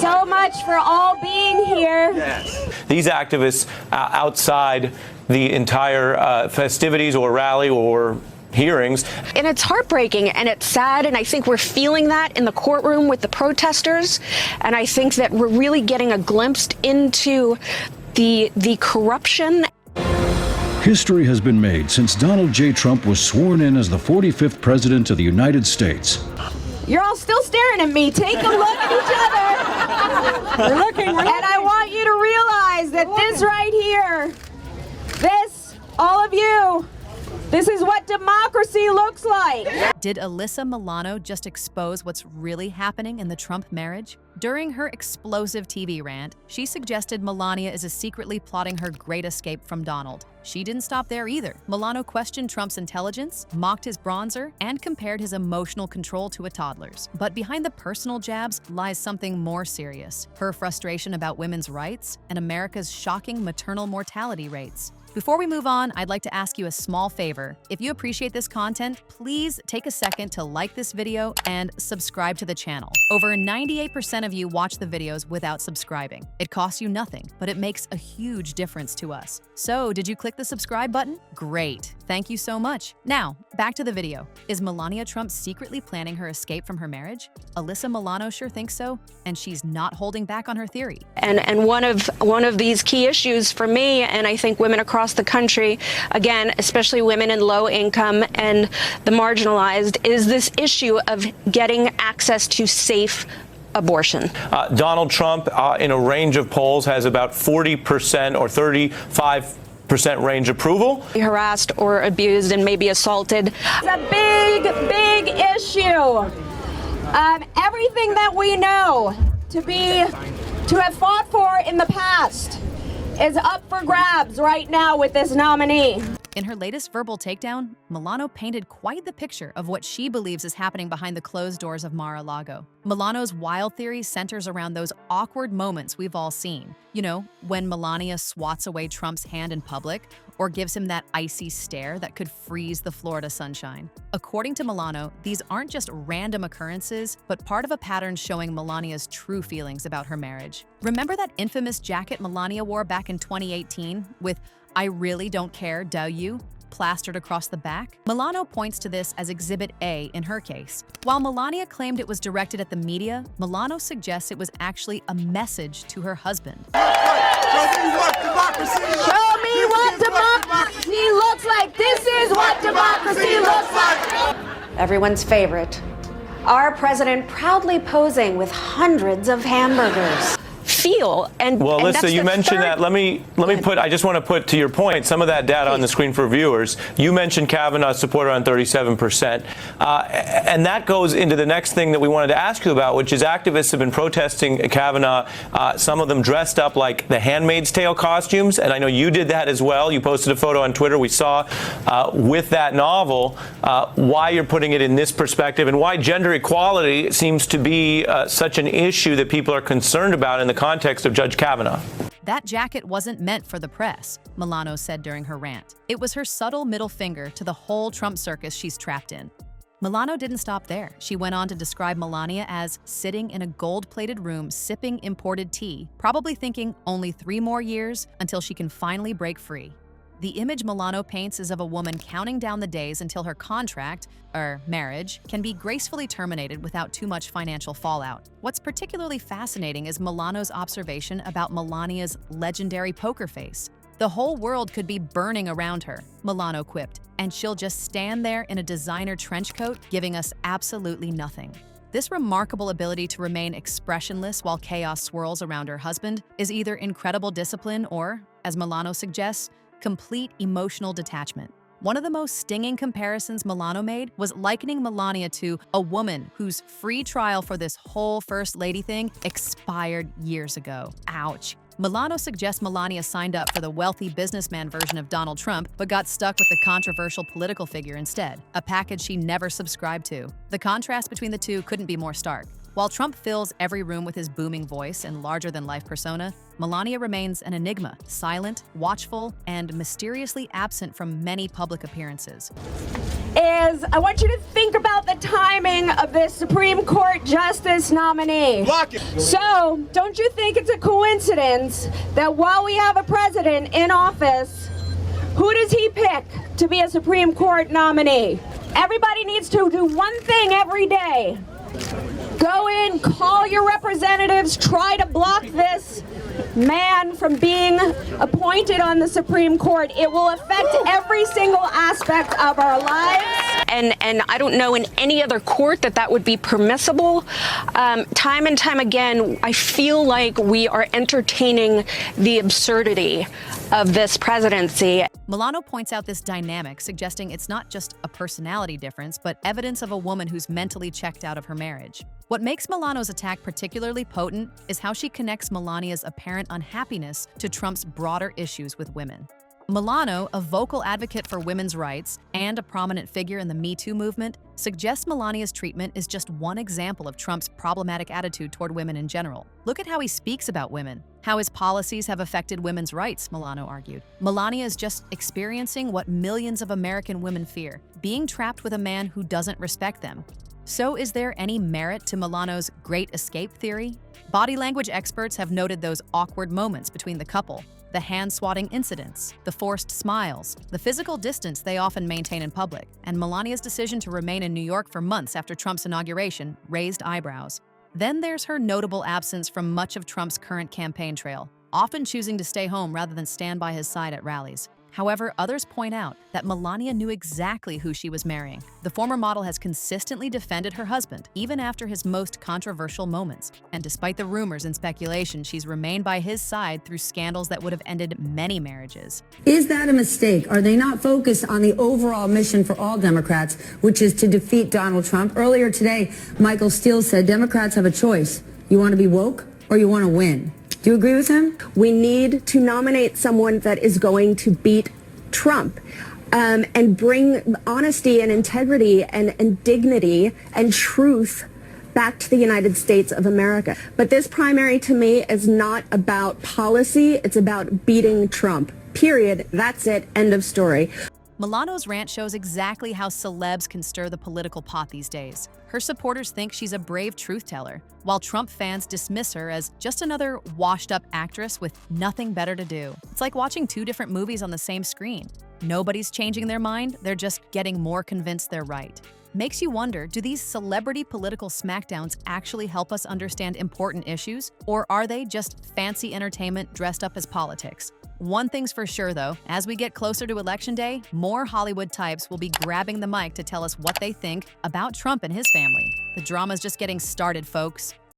so much for all being here. Yes. These activists outside the entire festivities or rally or hearings. And it's heartbreaking and it's sad, and I think we're feeling that in the courtroom with the protesters, and I think that we're really getting a glimpse into the corruption. History has been made since Donald J. Trump was sworn in as the 45th President of the United States. You're all still staring at me. Take a look at each other. We're looking. And I want you to realize that this right here, all of you, this is what democracy looks like. Did Alyssa Milano just expose what's really happening in the Trump marriage? During her explosive TV rant, she suggested Melania is secretly plotting her great escape from Donald. She didn't stop there either. Milano questioned Trump's intelligence, mocked his bronzer, and compared his emotional control to a toddler's. But behind the personal jabs lies something more serious: her frustration about women's rights and America's shocking maternal mortality rates. Before we move on, I'd like to ask you a small favor. If you appreciate this content, please take a second to like this video and subscribe to the channel. Over 98% of you watch the videos without subscribing. It costs you nothing, but it makes a huge difference to us. So, did you click the subscribe button? Great. Thank you so much. Now, back to the video. Is Melania Trump secretly planning her escape from her marriage? Alyssa Milano sure thinks so, and she's not holding back on her theory. And one of these key issues for me, and I think women across the country, again, especially women in low income and the marginalized, is this issue of getting access to safe abortion. Donald Trump, in a range of polls, has about 40% or 35% range approval. Harassed or abused and maybe assaulted. It's a big issue. Everything that we know to have fought for in the past is up for grabs right now with this nominee. In her latest verbal takedown, Milano painted quite the picture of what she believes is happening behind the closed doors of Mar-a-Lago. Milano's wild theory centers around those awkward moments we've all seen. You know, when Melania swats away Trump's hand in public or gives him that icy stare that could freeze the Florida sunshine. According to Milano, these aren't just random occurrences, but part of a pattern showing Melania's true feelings about her marriage. Remember that infamous jacket Melania wore back in 2018 with "I really don't care, do you?" plastered across the back? Milano points to this as Exhibit A in her case. While Melania claimed it was directed at the media, Milano suggests it was actually a message to her husband. Show me what democracy looks like. This is what democracy looks like. Everyone's favorite. Our president proudly posing with hundreds of hamburgers. Well, Alyssa, you mentioned that. Let me put. I just want to put to your point some of that data on the screen for viewers. You mentioned Kavanaugh's support around 37%, and that goes into the next thing that we wanted to ask you about, which is activists have been protesting Kavanaugh. Some of them dressed up like the Handmaid's Tale costumes, and I know you did that as well. You posted a photo on Twitter. We saw with that novel why you're putting it in this perspective and why gender equality seems to be such an issue that people are concerned about in the context of Judge Kavanaugh. That jacket wasn't meant for the press, Milano said during her rant. It was her subtle middle finger to the whole Trump circus she's trapped in. Milano didn't stop there. She went on to describe Melania as sitting in a gold-plated room sipping imported tea, probably thinking only 3 more years until she can finally break free. The image Milano paints is of a woman counting down the days until her contract, or marriage, can be gracefully terminated without too much financial fallout. What's particularly fascinating is Milano's observation about Melania's legendary poker face. The whole world could be burning around her, Milano quipped, and she'll just stand there in a designer trench coat, giving us absolutely nothing. This remarkable ability to remain expressionless while chaos swirls around her husband is either incredible discipline or, as Milano suggests, complete emotional detachment. One of the most stinging comparisons Milano made was likening Melania to a woman whose free trial for this whole First Lady thing expired years ago. Ouch. Milano suggests Melania signed up for the wealthy businessman version of Donald Trump, but got stuck with the controversial political figure instead, a package she never subscribed to. The contrast between the two couldn't be more stark. While Trump fills every room with his booming voice and larger-than-life persona, Melania remains an enigma, silent, watchful, and mysteriously absent from many public appearances. I want you to think about the timing of this Supreme Court Justice nominee. Block it. So, don't you think it's a coincidence that while we have a president in office, who does he pick to be a Supreme Court nominee? Everybody needs to do one thing every day. Go in, call your representatives, try to block this man from being appointed on the Supreme Court. It will affect every single aspect of our lives. And I don't know in any other court that would be permissible. Time and time again, I feel like we are entertaining the absurdity of this presidency. Milano points out this dynamic, suggesting it's not just a personality difference, but evidence of a woman who's mentally checked out of her marriage. What makes Milano's attack particularly potent is how she connects Melania's apparent unhappiness to Trump's broader issues with women. Milano, a vocal advocate for women's rights and a prominent figure in the Me Too movement, suggests Melania's treatment is just one example of Trump's problematic attitude toward women in general. Look at how he speaks about women, how his policies have affected women's rights, Milano argued. Melania is just experiencing what millions of American women fear, being trapped with a man who doesn't respect them. So is there any merit to Milano's great escape theory? Body language experts have noted those awkward moments between the couple, the hand-swatting incidents, the forced smiles, the physical distance they often maintain in public, and Melania's decision to remain in New York for months after Trump's inauguration raised eyebrows. Then there's her notable absence from much of Trump's current campaign trail, often choosing to stay home rather than stand by his side at rallies. However, others point out that Melania knew exactly who she was marrying. The former model has consistently defended her husband, even after his most controversial moments. And despite the rumors and speculation, she's remained by his side through scandals that would have ended many marriages. Is that a mistake? Are they not focused on the overall mission for all Democrats, which is to defeat Donald Trump? Earlier today, Michael Steele said Democrats have a choice. You want to be woke or you want to win? Do you agree with him? We need to nominate someone that is going to beat Trump and bring honesty and integrity and dignity and truth back to the United States of America. But this primary to me is not about policy. It's about beating Trump. Period. That's it. End of story. Milano's rant shows exactly how celebs can stir the political pot these days. Her supporters think she's a brave truth-teller, while Trump fans dismiss her as just another washed-up actress with nothing better to do. It's like watching two different movies on the same screen. Nobody's changing their mind, they're just getting more convinced they're right. Makes you wonder, do these celebrity political smackdowns actually help us understand important issues, or are they just fancy entertainment dressed up as politics? One thing's for sure, though, as we get closer to Election Day, more Hollywood types will be grabbing the mic to tell us what they think about Trump and his family. The drama's just getting started, folks.